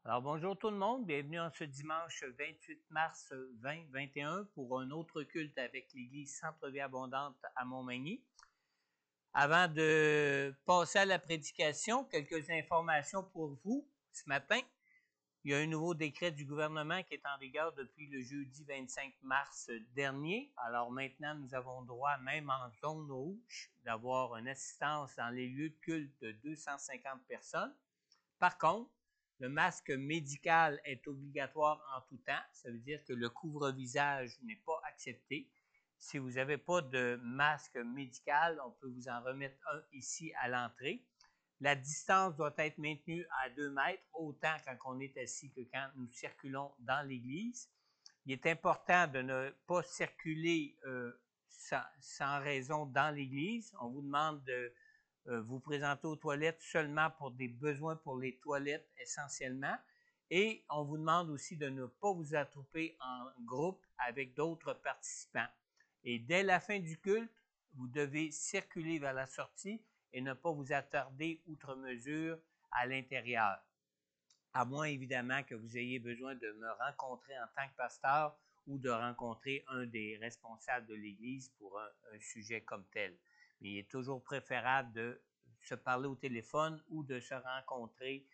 Alors bonjour tout le monde, bienvenue en ce dimanche 28 mars 2021 pour un autre culte avec l'Église Centre-Vie Abondante à Montmagny. Avant de passer à la prédication, quelques informations pour vous ce matin. Il y a un nouveau décret du gouvernement qui est en vigueur depuis le jeudi 25 mars dernier. Alors maintenant, nous avons droit, même en zone rouge, d'avoir une assistance dans les lieux de culte de 250 personnes. Par contre, le masque médical est obligatoire en tout temps. Ça veut dire que le couvre-visage n'est pas accepté. Si vous n'avez pas de masque médical, on peut vous en remettre un ici à l'entrée. La distance doit être maintenue à 2 mètres, autant quand on est assis que quand nous circulons dans l'église. Il est important de ne pas circuler sans raison dans l'église. On vous demande de vous présenter aux toilettes seulement pour des besoins pour les toilettes essentiellement. Et on vous demande aussi de ne pas vous attrouper en groupe avec d'autres participants. Et dès la fin du culte, vous devez circuler vers la sortie et ne pas vous attarder outre mesure à l'intérieur. À moins évidemment que vous ayez besoin de me rencontrer en tant que pasteur ou de rencontrer un des responsables de l'Église pour un sujet comme tel. Mais il est toujours préférable de se parler au téléphone ou de se rencontrer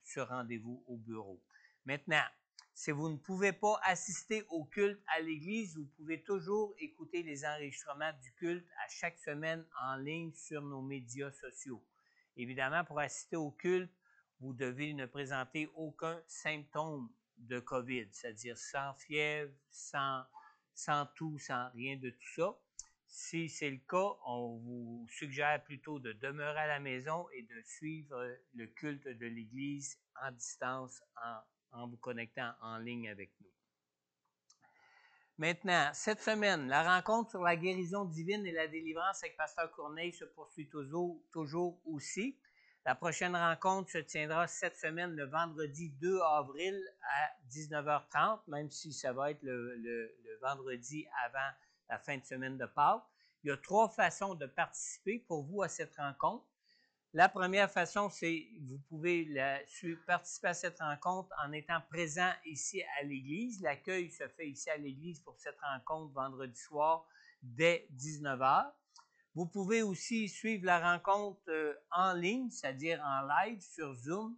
sur rendez-vous au bureau. Maintenant, si vous ne pouvez pas assister au culte à l'Église, vous pouvez toujours écouter les enregistrements du culte à chaque semaine en ligne sur nos médias sociaux. Évidemment, pour assister au culte, vous devez ne présenter aucun symptôme de COVID, c'est-à-dire sans fièvre, sans toux, sans rien de tout ça. Si c'est le cas, on vous suggère plutôt de demeurer à la maison et de suivre le culte de l'Église en distance, en vous connectant en ligne avec nous. Maintenant, cette semaine, la rencontre sur la guérison divine et la délivrance avec Pasteur Courneille se poursuit toujours aussi. La prochaine rencontre se tiendra cette semaine, le vendredi 2 avril à 19h30, même si ça va être le vendredi avant la fin de semaine de Pâques. Il y a 3 façons de participer pour vous à cette rencontre. La première façon, c'est vous pouvez participer à cette rencontre en étant présent ici à l'église. L'accueil se fait ici à l'église pour cette rencontre vendredi soir dès 19h. Vous pouvez aussi suivre la rencontre en ligne, c'est-à-dire en live sur Zoom.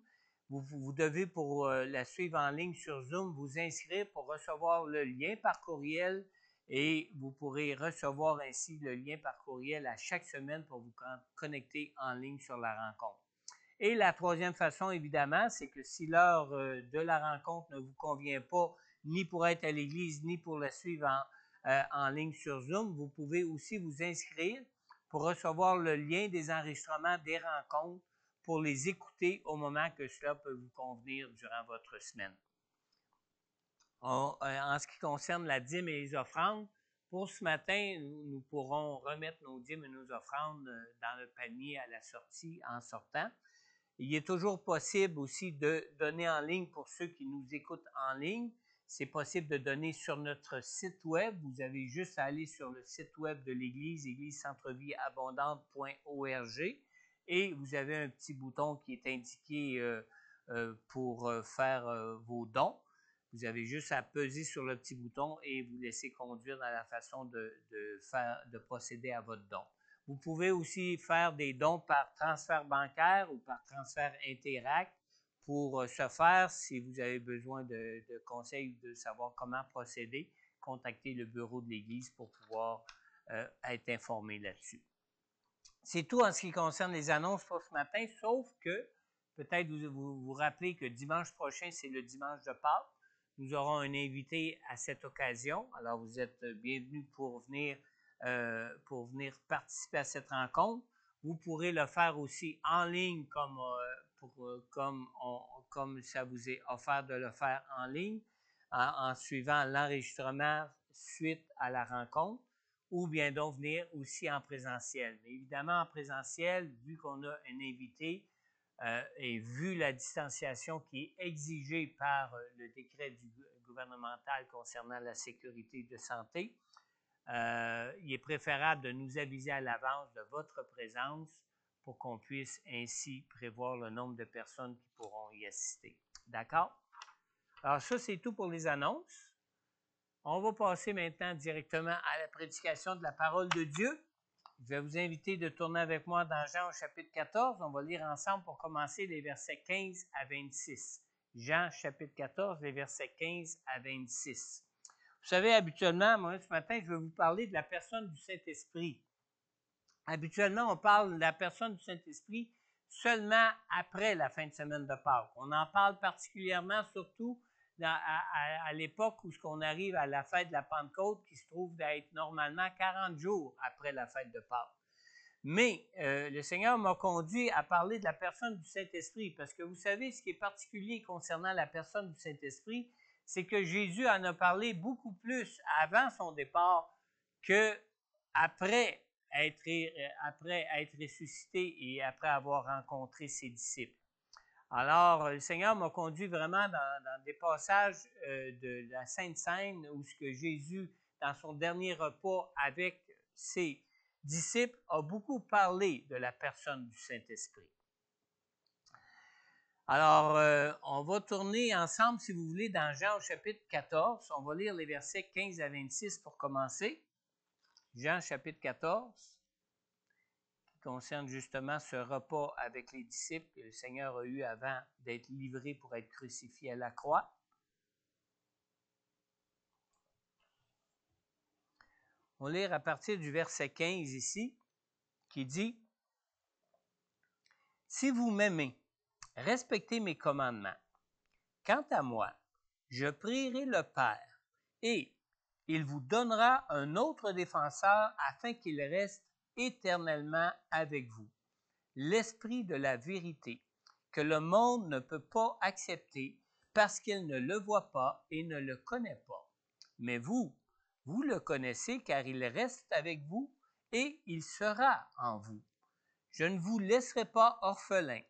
Vous devez, pour la suivre en ligne sur Zoom, vous inscrire pour recevoir le lien par courriel et vous pourrez recevoir ainsi le lien par courriel à chaque semaine pour vous connecter en ligne sur la rencontre. Et la troisième façon, évidemment, c'est que si l'heure de la rencontre ne vous convient pas, ni pour être à l'église, ni pour la suivre en ligne sur Zoom, vous pouvez aussi vous inscrire pour recevoir le lien des enregistrements des rencontres pour les écouter au moment que cela peut vous convenir durant votre semaine. En ce qui concerne la dîme et les offrandes, pour ce matin, nous pourrons remettre nos dîmes et nos offrandes dans le panier à la sortie en sortant. Il est toujours possible aussi de donner en ligne pour ceux qui nous écoutent en ligne. C'est possible de donner sur notre site web. Vous avez juste à aller sur le site web de l'Église, église-centrevieabondante.org, et vous avez un petit bouton qui est indiqué pour faire vos dons. Vous avez juste à peser sur le petit bouton et vous laisser conduire dans la façon de procéder à votre don. Vous pouvez aussi faire des dons par transfert bancaire ou par transfert Interact. Pour ce faire, si vous avez besoin de conseils ou de savoir comment procéder, contactez le bureau de l'Église pour pouvoir être informé là-dessus. C'est tout en ce qui concerne les annonces pour ce matin, sauf que peut-être vous rappelez que dimanche prochain, c'est le dimanche de Pâques. Nous aurons un invité à cette occasion. Alors, vous êtes bienvenus pour venir participer à cette rencontre. Vous pourrez le faire aussi en ligne comme ça vous est offert de le faire en ligne en suivant l'enregistrement suite à la rencontre, ou bien donc venir aussi en présentiel. Mais évidemment, en présentiel, vu qu'on a un invité, et vu la distanciation qui est exigée par le décret gouvernemental concernant la sécurité de santé, il est préférable de nous aviser à l'avance de votre présence pour qu'on puisse ainsi prévoir le nombre de personnes qui pourront y assister. D'accord? Alors ça, c'est tout pour les annonces. On va passer maintenant directement à la prédication de la parole de Dieu. Je vais vous inviter de tourner avec moi dans Jean au chapitre 14. On va lire ensemble pour commencer les versets 15 à 26. Jean chapitre 14, les versets 15 à 26. Vous savez, habituellement, moi, ce matin, je vais vous parler de la personne du Saint-Esprit. Habituellement, on parle de la personne du Saint-Esprit seulement après la fin de semaine de Pâques. On en parle particulièrement, surtout à l'époque où on arrive à la fête de la Pentecôte, qui se trouve d'être normalement 40 jours après la fête de Pâques. Mais le Seigneur m'a conduit à parler de la personne du Saint-Esprit, parce que vous savez, ce qui est particulier concernant la personne du Saint-Esprit, c'est que Jésus en a parlé beaucoup plus avant son départ qu'après être ressuscité et après avoir rencontré ses disciples. Alors, le Seigneur m'a conduit vraiment dans des passages de la Sainte Seine où ce que Jésus, dans son dernier repas avec ses disciples, a beaucoup parlé de la personne du Saint-Esprit. Alors, on va tourner ensemble, si vous voulez, dans Jean au chapitre 14. On va lire les versets 15 à 26 pour commencer. Jean chapitre 14, qui concerne justement ce repas avec les disciples que le Seigneur a eu avant d'être livré pour être crucifié à la croix. On va lire à partir du verset 15 ici, qui dit « Si vous m'aimez, respectez mes commandements. Quant à moi, je prierai le Père, et il vous donnera un autre défenseur afin qu'il reste éternellement avec vous, l'Esprit de la vérité, que le monde ne peut pas accepter parce qu'il ne le voit pas et ne le connaît pas. Mais vous le connaissez car il reste avec vous et il sera en vous. Je ne vous laisserai pas orphelins.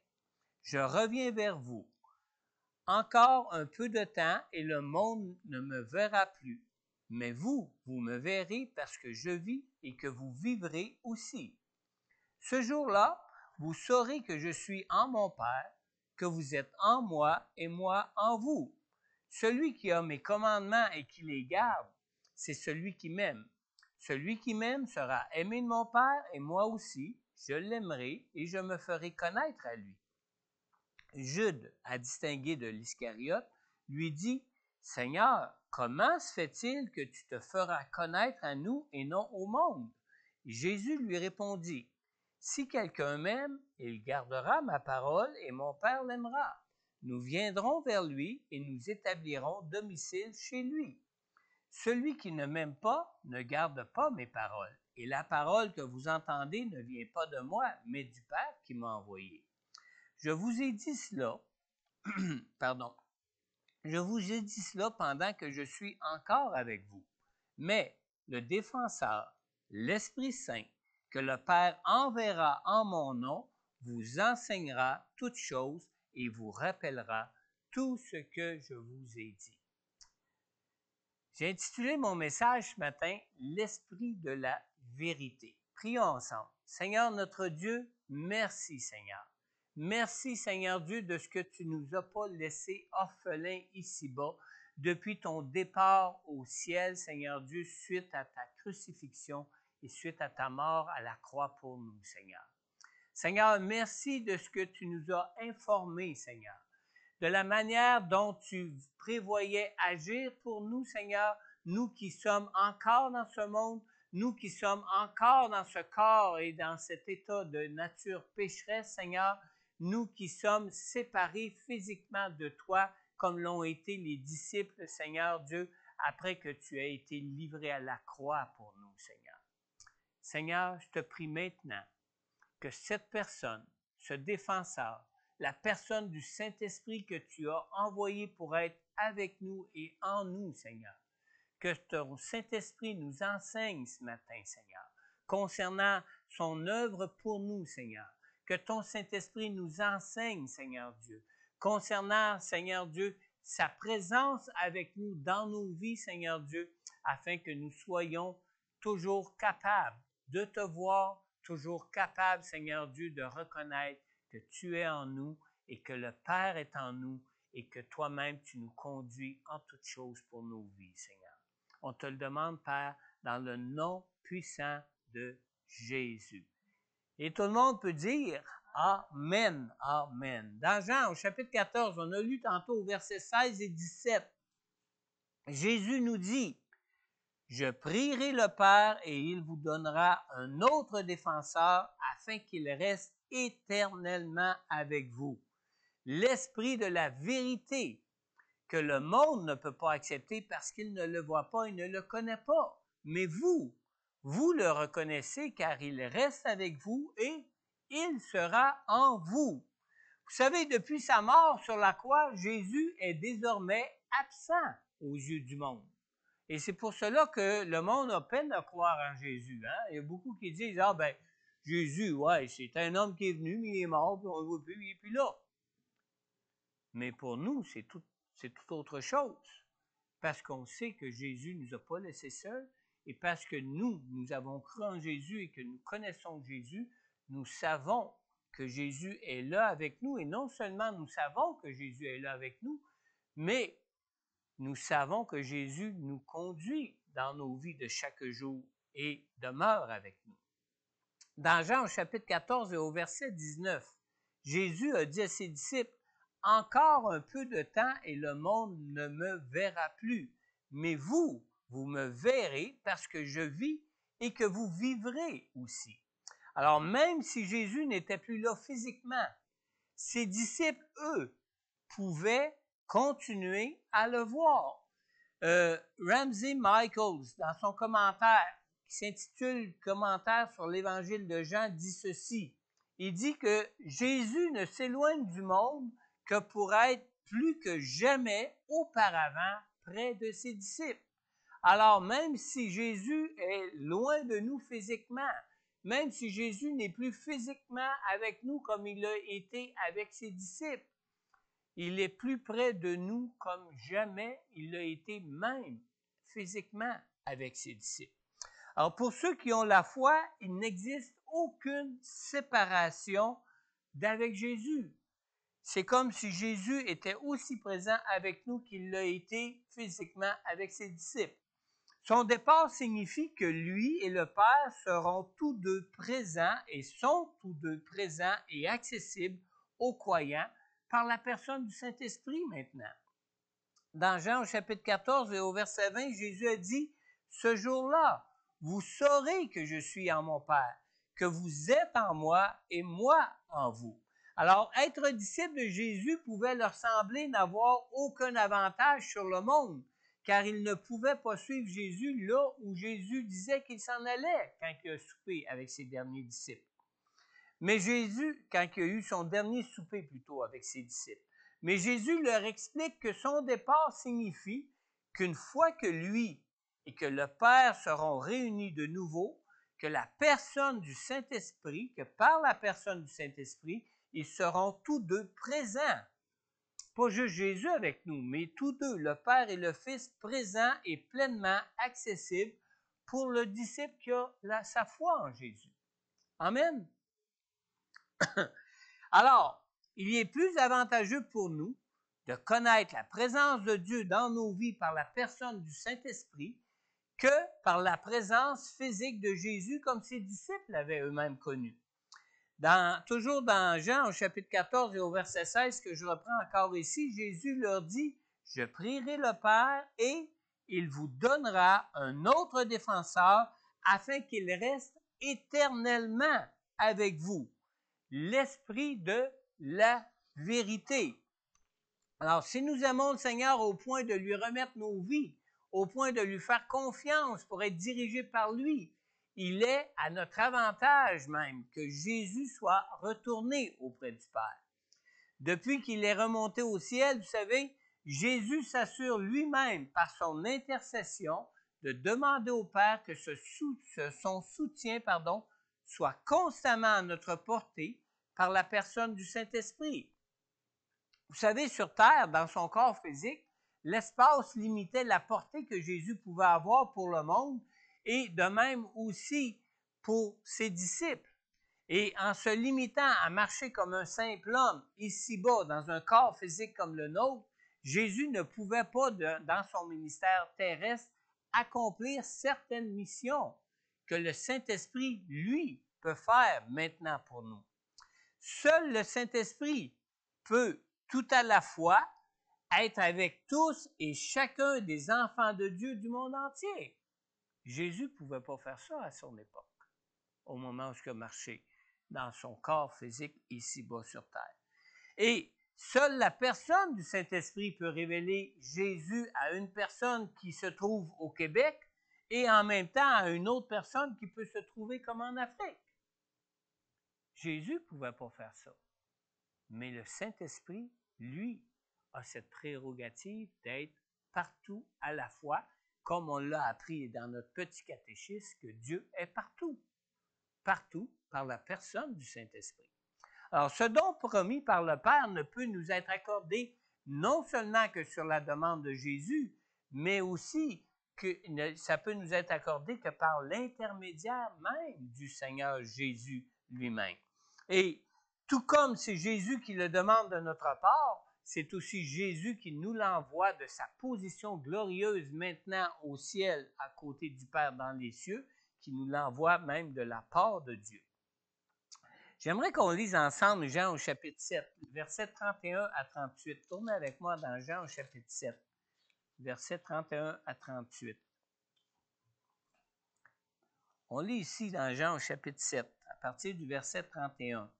Je reviens vers vous. Encore un peu de temps et le monde ne me verra plus. Mais vous me verrez parce que je vis et que vous vivrez aussi. Ce jour-là, vous saurez que je suis en mon Père, que vous êtes en moi et moi en vous. Celui qui a mes commandements et qui les garde, c'est celui qui m'aime. Celui qui m'aime sera aimé de mon Père et moi aussi, je l'aimerai et je me ferai connaître à lui. Jude, à distinguer de l'Iscariote, lui dit « Seigneur, comment se fait-il que tu te feras connaître à nous et non au monde? » Jésus lui répondit « Si quelqu'un m'aime, il gardera ma parole et mon Père l'aimera. Nous viendrons vers lui et nous établirons domicile chez lui. Celui qui ne m'aime pas ne garde pas mes paroles, et la parole que vous entendez ne vient pas de moi, mais du Père qui m'a envoyé. Je vous ai dit cela, je vous ai dit cela pendant que je suis encore avec vous. Mais le défenseur, l'Esprit Saint, que le Père enverra en mon nom, vous enseignera toutes choses et vous rappellera tout ce que je vous ai dit. J'ai intitulé mon message ce matin « L'Esprit de la vérité ». Prions ensemble. Seigneur notre Dieu, merci Seigneur. Merci Seigneur Dieu de ce que tu ne nous as pas laissés orphelins ici-bas depuis ton départ au ciel, Seigneur Dieu, suite à ta crucifixion et suite à ta mort à la croix pour nous, Seigneur. Seigneur, merci de ce que tu nous as informés, Seigneur, de la manière dont tu prévoyais agir pour nous, Seigneur, nous qui sommes encore dans ce monde, nous qui sommes encore dans ce corps et dans cet état de nature pécheresse, Seigneur, nous qui sommes séparés physiquement de toi, comme l'ont été les disciples, Seigneur Dieu, après que tu aies été livré à la croix pour nous, Seigneur. Seigneur, je te prie maintenant que cette personne, ce défenseur, la personne du Saint-Esprit que tu as envoyé pour être avec nous et en nous, Seigneur, que ton Saint-Esprit nous enseigne ce matin, Seigneur, concernant son œuvre pour nous, Seigneur. Que ton Saint-Esprit nous enseigne, Seigneur Dieu, concernant, Seigneur Dieu, sa présence avec nous dans nos vies, Seigneur Dieu, afin que nous soyons toujours capables de te voir, toujours capables, Seigneur Dieu, de reconnaître que tu es en nous et que le Père est en nous et que toi-même, tu nous conduis en toutes choses pour nos vies, Seigneur. On te le demande, Père, dans le nom puissant de Jésus. Et tout le monde peut dire Amen, Amen. Dans Jean, au chapitre 14, on a lu tantôt au verset 16 et 17, Jésus nous dit, « Je prierai le Père et il vous donnera un autre défenseur afin qu'il reste éternellement avec vous. L'Esprit de la vérité que le monde ne peut pas accepter parce qu'il ne le voit pas et ne le connaît pas. Mais vous le reconnaissez car il reste avec vous et il sera en vous. » Vous savez, depuis sa mort sur la croix, Jésus est désormais absent aux yeux du monde. Et c'est pour cela que le monde a peine à croire en Jésus. Hein? Il y a beaucoup qui disent, ah ben, Jésus, ouais, c'est un homme qui est venu, mais il est mort, puis on ne le voit plus, il n'est plus là. Mais pour nous, c'est tout autre chose. Parce qu'on sait que Jésus ne nous a pas laissés seuls, et parce que nous avons cru en Jésus et que nous connaissons Jésus, nous savons que Jésus est là avec nous, et non seulement nous savons que Jésus est là avec nous, mais nous savons que Jésus nous conduit dans nos vies de chaque jour et demeure avec nous. Dans Jean au chapitre 14 et au verset 19, Jésus a dit à ses disciples, « Encore un peu de temps et le monde ne me verra plus, mais vous me verrez parce que je vis et que vous vivrez aussi. » Alors même si Jésus n'était plus là physiquement, ses disciples, eux, pouvaient continuer à le voir. Ramsey Michaels, dans son commentaire, qui s'intitule « Commentaire sur l'Évangile de Jean », dit ceci. Il dit que Jésus ne s'éloigne du monde que pour être plus que jamais auparavant près de ses disciples. Alors, même si Jésus est loin de nous physiquement, même si Jésus n'est plus physiquement avec nous comme il a été avec ses disciples, il est plus près de nous comme jamais il l'a été même physiquement avec ses disciples. Alors, pour ceux qui ont la foi, il n'existe aucune séparation d'avec Jésus. C'est comme si Jésus était aussi présent avec nous qu'il l'a été physiquement avec ses disciples. Son départ signifie que lui et le Père seront tous deux présents et sont tous deux présents et accessibles aux croyants par la personne du Saint-Esprit maintenant. Dans Jean au chapitre 14 et au verset 20, Jésus a dit, « Ce jour-là, vous saurez que je suis en mon Père, que vous êtes en moi et moi en vous. » Alors, être disciple de Jésus pouvait leur sembler n'avoir aucun avantage sur le monde, car ils ne pouvaient pas suivre Jésus là où Jésus disait qu'il s'en allait quand il a soupé avec ses derniers disciples. Mais Jésus, quand il a eu son dernier souper plutôt avec ses disciples, mais Jésus leur explique que son départ signifie qu'une fois que lui et que le Père seront réunis de nouveau, que la personne du Saint-Esprit, que par la personne du Saint-Esprit, ils seront tous deux présents. Pas juste Jésus avec nous, mais tous deux, le Père et le Fils, présents et pleinement accessibles pour le disciple qui a sa foi en Jésus. Amen. Alors, il est plus avantageux pour nous de connaître la présence de Dieu dans nos vies par la personne du Saint-Esprit que par la présence physique de Jésus comme ses disciples l'avaient eux-mêmes connu. Toujours dans Jean au chapitre 14 et au verset 16 que je reprends encore ici, Jésus leur dit, « Je prierai le Père et il vous donnera un autre défenseur afin qu'il reste éternellement avec vous. L'Esprit de la vérité. » Alors, si nous aimons le Seigneur au point de lui remettre nos vies, au point de lui faire confiance pour être dirigés par lui, il est à notre avantage même que Jésus soit retourné auprès du Père. Depuis qu'il est remonté au ciel, vous savez, Jésus s'assure lui-même par son intercession de demander au Père que son soutien soit constamment à notre portée par la personne du Saint-Esprit. Vous savez, sur terre, dans son corps physique, l'espace limitait la portée que Jésus pouvait avoir pour le monde et de même aussi pour ses disciples. Et en se limitant à marcher comme un simple homme, ici-bas, dans un corps physique comme le nôtre, Jésus ne pouvait pas, dans son ministère terrestre, accomplir certaines missions que le Saint-Esprit, lui, peut faire maintenant pour nous. Seul le Saint-Esprit peut tout à la fois être avec tous et chacun des enfants de Dieu du monde entier. Jésus ne pouvait pas faire ça à son époque, au moment où il a marché dans son corps physique ici-bas sur terre. Et seule la personne du Saint-Esprit peut révéler Jésus à une personne qui se trouve au Québec et en même temps à une autre personne qui peut se trouver comme en Afrique. Jésus ne pouvait pas faire ça. Mais le Saint-Esprit, lui, a cette prérogative d'être partout à la fois, comme on l'a appris dans notre petit catéchisme, que Dieu est partout. Partout par la personne du Saint-Esprit. Alors, ce don promis par le Père ne peut nous être accordé non seulement que sur la demande de Jésus, mais aussi que ça peut nous être accordé que par l'intermédiaire même du Seigneur Jésus lui-même. Et tout comme c'est Jésus qui le demande de notre part, c'est aussi Jésus qui nous l'envoie de sa position glorieuse maintenant au ciel à côté du Père dans les cieux, qui nous l'envoie même de la part de Dieu. J'aimerais qu'on lise ensemble Jean au chapitre 7, versets 31 à 38. Tournez avec moi dans Jean au chapitre 7, versets 31 à 38. On lit ici dans Jean au chapitre 7, à partir du verset 31.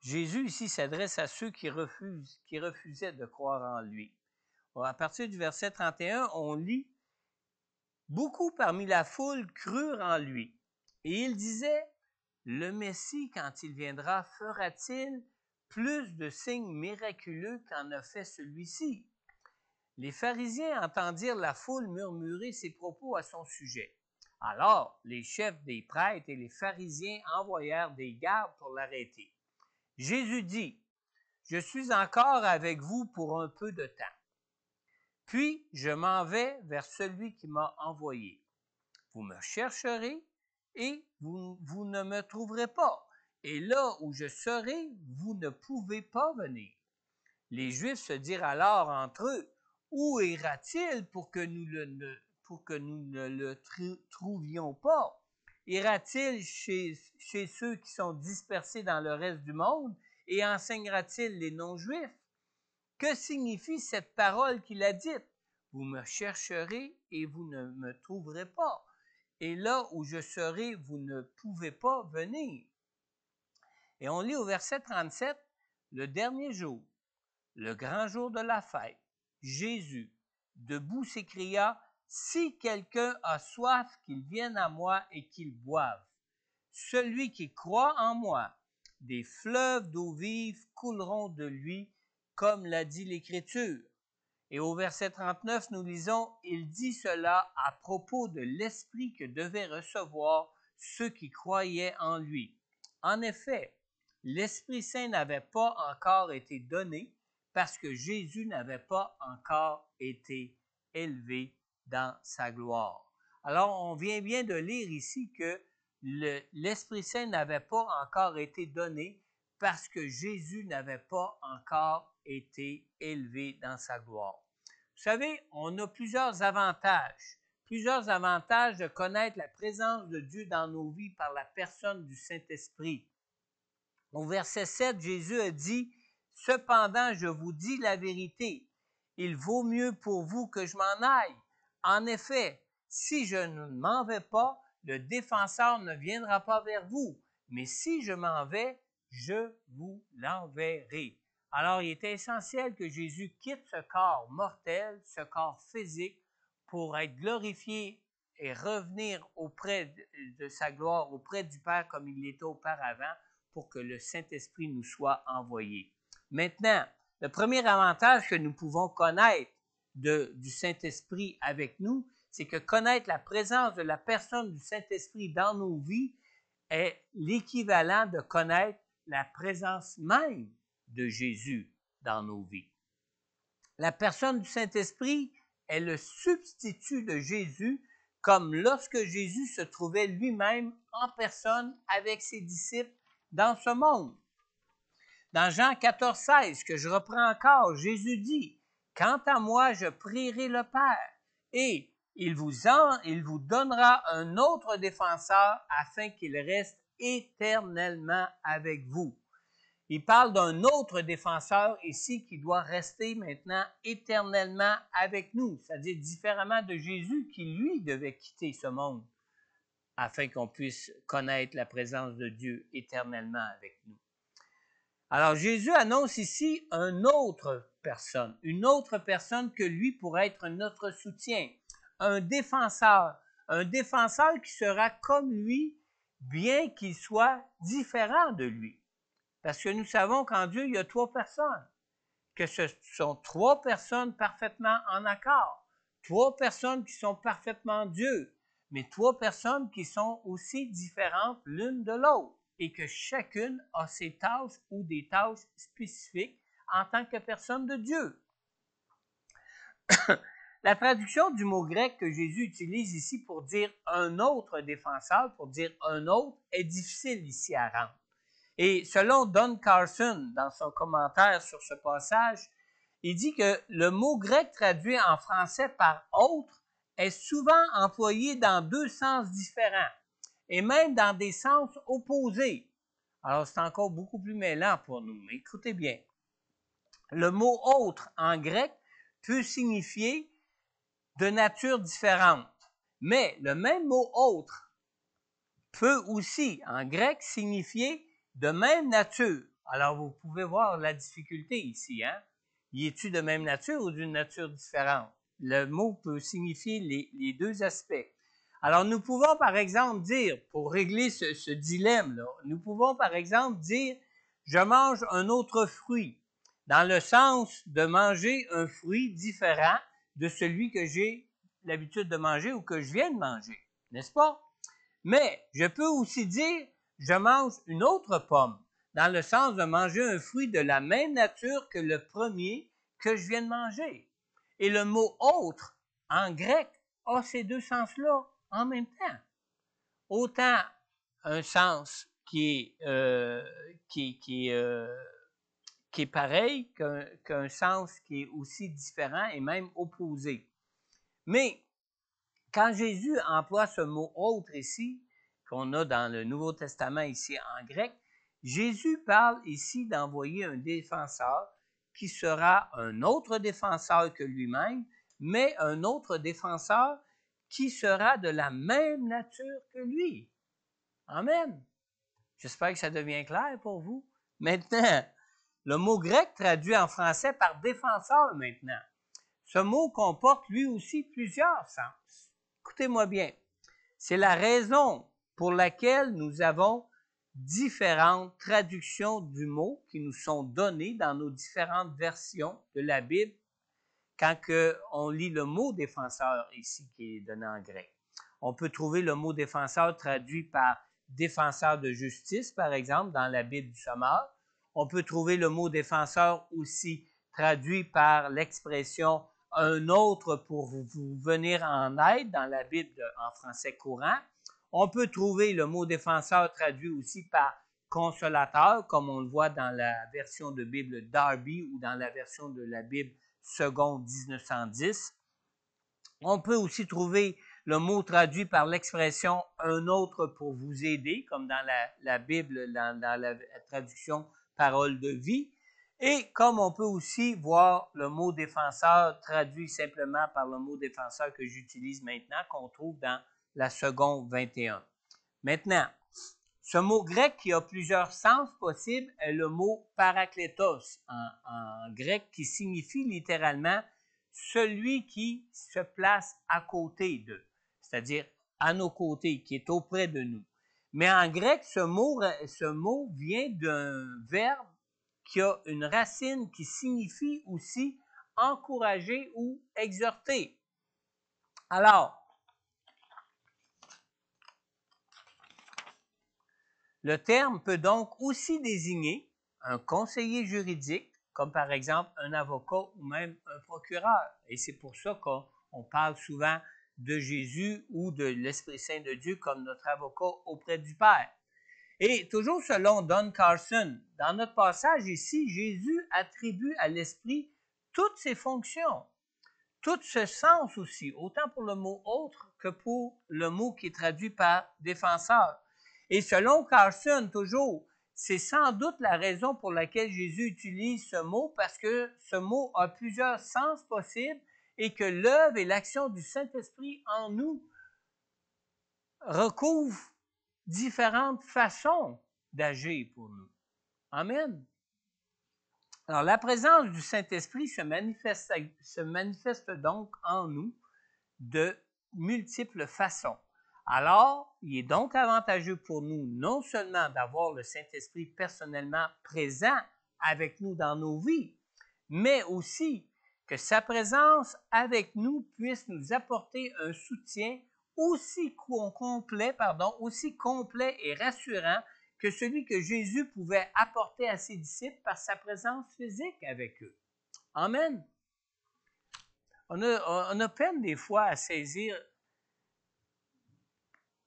Jésus ici s'adresse à ceux qui refusaient de croire en lui. Alors, à partir du verset 31, on lit « Beaucoup parmi la foule crurent en lui, et il disait « Le Messie, quand il viendra, fera-t-il plus de signes miraculeux qu'en a fait celui-ci? » Les pharisiens entendirent la foule murmurer ces propos à son sujet. Alors, les chefs des prêtres et les pharisiens envoyèrent des gardes pour l'arrêter. Jésus dit, « Je suis encore avec vous pour un peu de temps. Puis je m'en vais vers celui qui m'a envoyé. Vous me chercherez et vous ne me trouverez pas. Et là où je serai, vous ne pouvez pas venir. » Les Juifs se dirent alors entre eux, « Où ira-t-il pour que nous ne le trouvions pas? Ira-t-il chez ceux qui sont dispersés dans le reste du monde et enseignera-t-il les non-juifs? Que signifie cette parole qu'il a dite? Vous me chercherez et vous ne me trouverez pas. Et là où je serai, vous ne pouvez pas venir. » Et on lit au verset 37, « Le dernier jour, le grand jour de la fête, Jésus, debout, s'écria, « Si quelqu'un a soif, qu'il vienne à moi et qu'il boive. Celui qui croit en moi, des fleuves d'eau vive couleront de lui, comme l'a dit l'Écriture. » Et au verset 39, nous lisons, « Il dit cela à propos de l'Esprit que devaient recevoir ceux qui croyaient en lui. » En effet, l'Esprit Saint n'avait pas encore été donné parce que Jésus n'avait pas encore été élevé dans sa gloire. Alors, on vient bien de lire ici que l'Esprit Saint n'avait pas encore été donné parce que Jésus n'avait pas encore été élevé dans sa gloire. Vous savez, on a plusieurs avantages de connaître la présence de Dieu dans nos vies par la personne du Saint-Esprit. Au verset 7, Jésus a dit, « Cependant, je vous dis la vérité, il vaut mieux pour vous que je m'en aille. En effet, si je ne m'en vais pas, le défenseur ne viendra pas vers vous, mais si je m'en vais, je vous l'enverrai. » Alors, il était essentiel que Jésus quitte ce corps mortel, ce corps physique, pour être glorifié et revenir auprès de sa gloire, auprès du Père comme il l'était auparavant, pour que le Saint-Esprit nous soit envoyé. Maintenant, le premier avantage que nous pouvons connaître du Saint-Esprit avec nous, c'est que connaître la présence de la personne du Saint-Esprit dans nos vies est l'équivalent de connaître la présence même de Jésus dans nos vies. La personne du Saint-Esprit est le substitut de Jésus comme lorsque Jésus se trouvait lui-même en personne avec ses disciples dans ce monde. Dans Jean 14, 16, que je reprends encore, Jésus dit, « Quant à moi, je prierai le Père, et il vous donnera un autre défenseur afin qu'il reste éternellement avec vous. » Il parle d'un autre défenseur ici qui doit rester maintenant éternellement avec nous, c'est-à-dire différemment de Jésus qui, lui, devait quitter ce monde afin qu'on puisse connaître la présence de Dieu éternellement avec nous. Alors, Jésus annonce ici une autre personne que lui pour être notre soutien, un défenseur qui sera comme lui, bien qu'il soit différent de lui. Parce que nous savons qu'en Dieu, il y a trois personnes, que ce sont trois personnes parfaitement en accord, trois personnes qui sont parfaitement Dieu, mais trois personnes qui sont aussi différentes l'une de l'autre et que chacune a ses tâches ou des tâches spécifiques en tant que personne de Dieu. La traduction du mot grec que Jésus utilise ici pour dire un autre défenseur, pour dire un autre, est difficile ici à rendre. Et selon Don Carson, dans son commentaire sur ce passage, il dit que le mot grec traduit en français par « autre » est souvent employé dans deux sens différents et même dans des sens opposés. Alors, c'est encore beaucoup plus mêlant pour nous, mais écoutez bien. Le mot « autre » en grec peut signifier de nature différente, mais le même mot « autre » peut aussi, en grec, signifier de même nature. Alors, vous pouvez voir la difficulté ici, hein? Y est-tu de même nature ou d'une nature différente? Le mot peut signifier les deux aspects. Alors, nous pouvons, par exemple, dire, pour régler ce dilemme-là, nous pouvons, par exemple, dire « je mange un autre fruit », dans le sens de manger un fruit différent de celui que j'ai l'habitude de manger ou que je viens de manger, n'est-ce pas? Mais je peux aussi dire « je mange une autre pomme », dans le sens de manger un fruit de la même nature que le premier que je viens de manger. Et le mot « autre » en grec a ces deux sens-là en même temps. Autant un sens qui est pareil qu'un sens qui est aussi différent et même opposé. Mais quand Jésus emploie ce mot « autre » ici, qu'on a dans le Nouveau Testament ici en grec, Jésus parle ici d'envoyer un défenseur qui sera un autre défenseur que lui-même, mais un autre défenseur qui sera de la même nature que lui. Amen. J'espère que ça devient clair pour vous. Maintenant, le mot grec traduit en français par défenseur maintenant. Ce mot comporte lui aussi plusieurs sens. Écoutez-moi bien. C'est la raison pour laquelle nous avons différentes traductions du mot qui nous sont données dans nos différentes versions de la Bible quand on lit le mot défenseur ici qui est donné en grec. On peut trouver le mot défenseur traduit par défenseur de justice, par exemple, dans la Bible du Sommeur. On peut trouver le mot défenseur aussi traduit par l'expression un autre pour vous venir en aide dans la Bible en français courant. On peut trouver le mot défenseur traduit aussi par consolateur, comme on le voit dans la version de Bible Darby ou dans la version de la Bible seconde 1910. On peut aussi trouver le mot traduit par l'expression « un autre pour vous aider », comme dans la Bible, dans la traduction « parole de vie ». Et comme on peut aussi voir le mot défenseur traduit simplement par le mot défenseur que j'utilise maintenant, qu'on trouve dans la seconde 21. Maintenant, ce mot grec qui a plusieurs sens possibles est le mot parakletos en grec qui signifie littéralement celui qui se place à côté d'eux, c'est-à-dire à nos côtés, qui est auprès de nous. Mais en grec, ce mot vient d'un verbe qui a une racine qui signifie aussi encourager ou exhorter. Alors, le terme peut donc aussi désigner un conseiller juridique, comme par exemple un avocat ou même un procureur. Et c'est pour ça qu'on parle souvent de Jésus ou de l'Esprit Saint de Dieu comme notre avocat auprès du Père. Et toujours selon Don Carson, dans notre passage ici, Jésus attribue à l'Esprit toutes ses fonctions, tout ce sens aussi, autant pour le mot autre que pour le mot qui est traduit par défenseur. Et selon Carson, toujours, c'est sans doute la raison pour laquelle Jésus utilise ce mot, parce que ce mot a plusieurs sens possibles et que l'œuvre et l'action du Saint-Esprit en nous recouvrent différentes façons d'agir pour nous. Amen. Alors, la présence du Saint-Esprit se manifeste donc en nous de multiples façons. Alors, il est donc avantageux pour nous non seulement d'avoir le Saint-Esprit personnellement présent avec nous dans nos vies, mais aussi que sa présence avec nous puisse nous apporter un soutien aussi complet et rassurant que celui que Jésus pouvait apporter à ses disciples par sa présence physique avec eux. Amen. On a peine des fois à saisir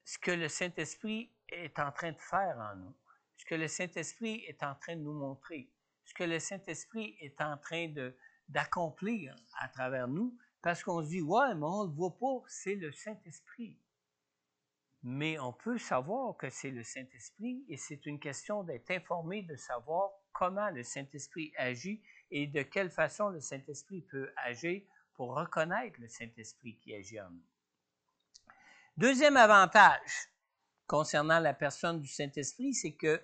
ce que le Saint-Esprit est en train de faire en nous, ce que le Saint-Esprit est en train de nous montrer, ce que le Saint-Esprit est en train d'accomplir à travers nous, parce qu'on se dit, ouais, mais on ne le voit pas, c'est le Saint-Esprit. Mais on peut savoir que c'est le Saint-Esprit et c'est une question d'être informé, de savoir comment le Saint-Esprit agit et de quelle façon le Saint-Esprit peut agir pour reconnaître le Saint-Esprit qui agit en nous. Deuxième avantage concernant la personne du Saint-Esprit, c'est que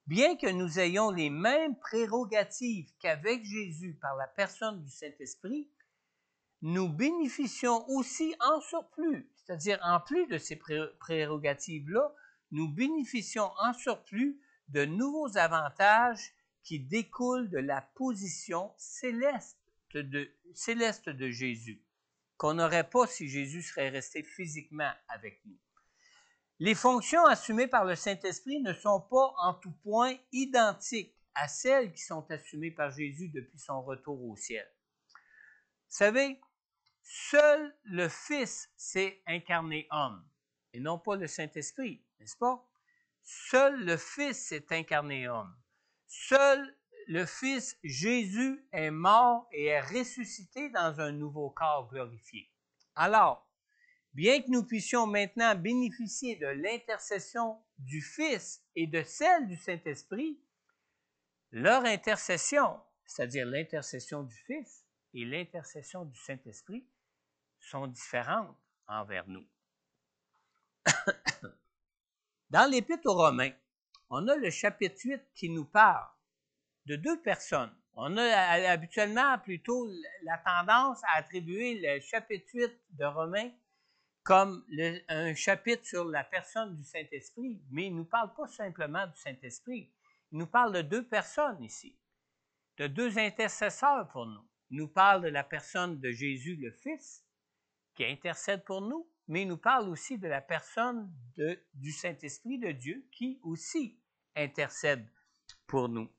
bien que nous ayons les mêmes prérogatives qu'avec Jésus par la personne du Saint-Esprit, nous bénéficions aussi en surplus, c'est-à-dire en plus de ces prérogatives-là, nous bénéficions en surplus de nouveaux avantages qui découlent de la position céleste de Jésus, qu'on n'aurait pas si Jésus serait resté physiquement avec nous. Les fonctions assumées par le Saint-Esprit ne sont pas en tout point identiques à celles qui sont assumées par Jésus depuis son retour au ciel. Vous savez, seul le Fils s'est incarné homme, et non pas le Saint-Esprit, n'est-ce pas? Seul le Fils s'est incarné homme. Seul le Fils Jésus est mort et est ressuscité dans un nouveau corps glorifié. Alors, bien que nous puissions maintenant bénéficier de l'intercession du Fils et de celle du Saint-Esprit, leur intercession, c'est-à-dire l'intercession du Fils et l'intercession du Saint-Esprit, sont différentes envers nous. Dans l'Épître aux Romains, on a le chapitre 8 qui nous parle de deux personnes. On a habituellement plutôt la tendance à attribuer le chapitre 8 de Romains comme un chapitre sur la personne du Saint-Esprit, mais il ne nous parle pas simplement du Saint-Esprit. Il nous parle de deux personnes ici, de deux intercesseurs pour nous. Il nous parle de la personne de Jésus le Fils, qui intercède pour nous, mais il nous parle aussi de la personne du Saint-Esprit de Dieu, qui aussi intercède pour nous.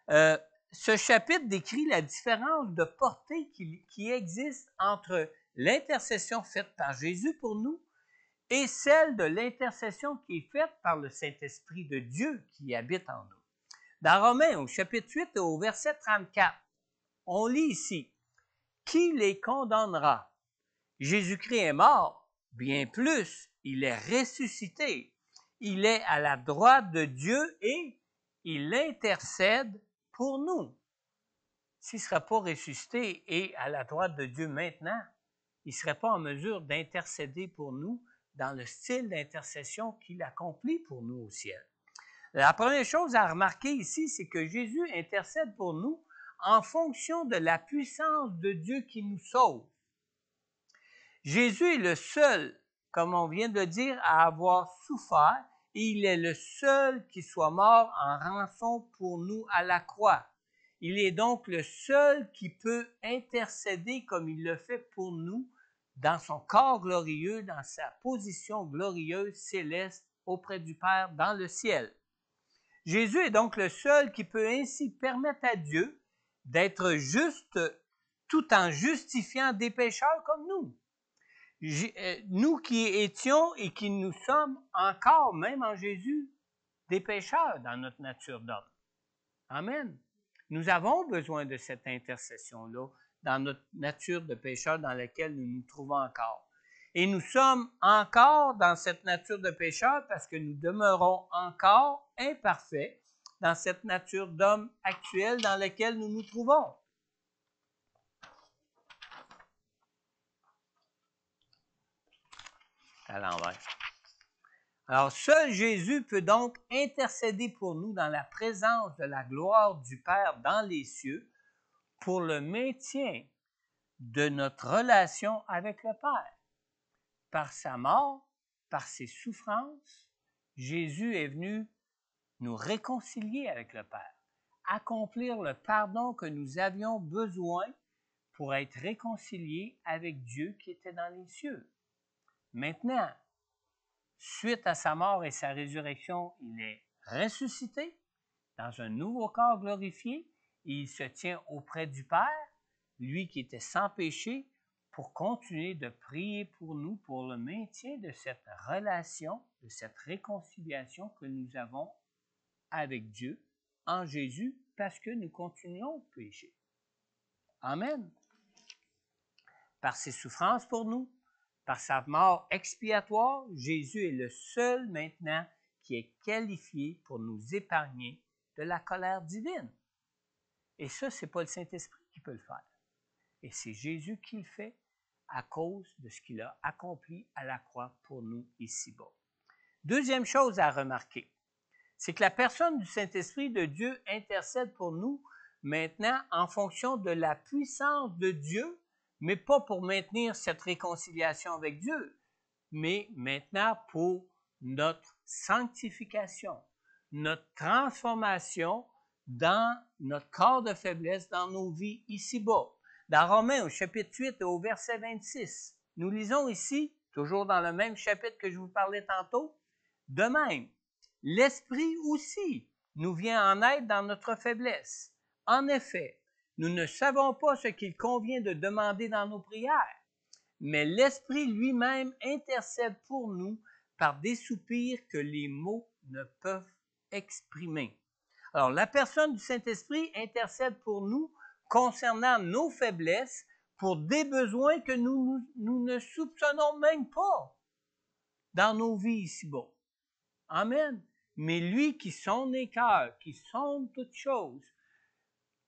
Ce chapitre décrit la différence de portée qui existe entre l'intercession faite par Jésus pour nous et celle de l'intercession qui est faite par le Saint-Esprit de Dieu qui habite en nous. Dans Romains, au chapitre 8, au verset 34, on lit ici, « Qui les condamnera? Jésus-Christ est mort, bien plus, il est ressuscité, il est à la droite de Dieu et il intercède pour nous. » S'il ne serait pas ressuscité et à la droite de Dieu maintenant, il ne serait pas en mesure d'intercéder pour nous dans le style d'intercession qu'il accomplit pour nous au ciel. La première chose à remarquer ici, c'est que Jésus intercède pour nous en fonction de la puissance de Dieu qui nous sauve. Jésus est le seul, comme on vient de le dire, à avoir souffert, et il est le seul qui soit mort en rançon pour nous à la croix. Il est donc le seul qui peut intercéder comme il le fait pour nous dans son corps glorieux, dans sa position glorieuse céleste auprès du Père dans le ciel. Jésus est donc le seul qui peut ainsi permettre à Dieu d'être juste tout en justifiant des pécheurs comme nous. Nous qui étions et qui nous sommes encore, même en Jésus, des pécheurs dans notre nature d'homme. Amen. Nous avons besoin de cette intercession-là dans notre nature de pécheur dans laquelle nous nous trouvons encore. Et nous sommes encore dans cette nature de pécheur parce que nous demeurons encore imparfaits dans cette nature d'homme actuelle dans laquelle nous nous trouvons. À l'envers. Alors, seul Jésus peut donc intercéder pour nous dans la présence de la gloire du Père dans les cieux pour le maintien de notre relation avec le Père. Par sa mort, par ses souffrances, Jésus est venu nous réconcilier avec le Père, accomplir le pardon que nous avions besoin pour être réconciliés avec Dieu qui était dans les cieux. Maintenant, suite à sa mort et sa résurrection, il est ressuscité dans un nouveau corps glorifié et il se tient auprès du Père, lui qui était sans péché, pour continuer de prier pour nous, pour le maintien de cette relation, de cette réconciliation que nous avons avec Dieu en Jésus, parce que nous continuons de pécher. Amen. Par ses souffrances pour nous, par sa mort expiatoire, Jésus est le seul maintenant qui est qualifié pour nous épargner de la colère divine. Et ça, ce n'est pas le Saint-Esprit qui peut le faire. Et c'est Jésus qui le fait à cause de ce qu'il a accompli à la croix pour nous ici-bas. Deuxième chose à remarquer, c'est que la personne du Saint-Esprit de Dieu intercède pour nous maintenant en fonction de la puissance de Dieu, mais pas pour maintenir cette réconciliation avec Dieu, mais maintenant pour notre sanctification, notre transformation dans notre corps de faiblesse, dans nos vies ici-bas. Dans Romains, au chapitre 8 et au verset 26, nous lisons ici, toujours dans le même chapitre que je vous parlais tantôt, de même, l'Esprit aussi nous vient en aide dans notre faiblesse. En effet, nous ne savons pas ce qu'il convient de demander dans nos prières, mais l'Esprit lui-même intercède pour nous par des soupirs que les mots ne peuvent exprimer. Alors, la personne du Saint-Esprit intercède pour nous concernant nos faiblesses, pour des besoins que nous ne soupçonnons même pas dans nos vies ici-bas. Amen. Mais lui qui sonde les cœurs, qui sonde toutes choses,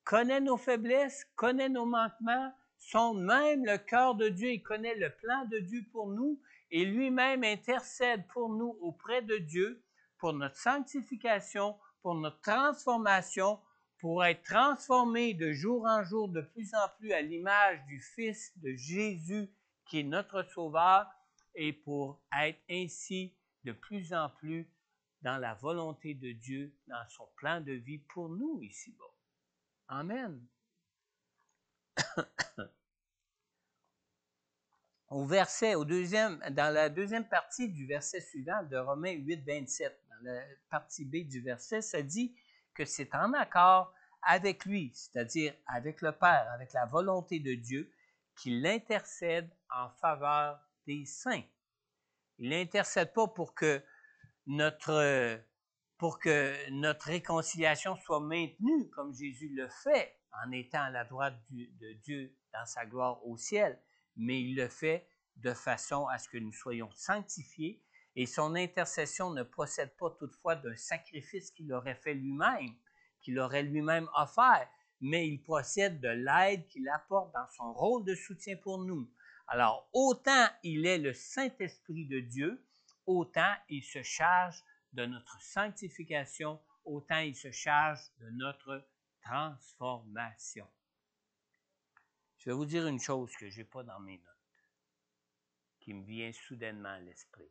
connaît nos faiblesses, connaît nos manquements, sonde même le cœur de Dieu et connaît le plan de Dieu pour nous et lui-même intercède pour nous auprès de Dieu pour notre sanctification, pour notre transformation, pour être transformé de jour en jour de plus en plus à l'image du Fils de Jésus qui est notre Sauveur et pour être ainsi de plus en plus dans la volonté de Dieu, dans son plan de vie pour nous ici-bas. Amen. Dans la deuxième partie du verset suivant de Romains 8, 27, dans la partie B du verset, ça dit que c'est en accord avec lui, c'est-à-dire avec le Père, avec la volonté de Dieu, qu'il intercède en faveur des saints. Il n'intercède pas pour que notre réconciliation soit maintenue comme Jésus le fait en étant à la droite de Dieu dans sa gloire au ciel, mais il le fait de façon à ce que nous soyons sanctifiés et son intercession ne procède pas toutefois d'un sacrifice qu'il aurait fait lui-même, qu'il aurait lui-même offert, mais il procède de l'aide qu'il apporte dans son rôle de soutien pour nous. Alors, autant il est le Saint-Esprit de Dieu, autant il se charge de notre sanctification, autant il se charge de notre transformation. Je vais vous dire une chose que je n'ai pas dans mes notes, qui me vient soudainement à l'esprit.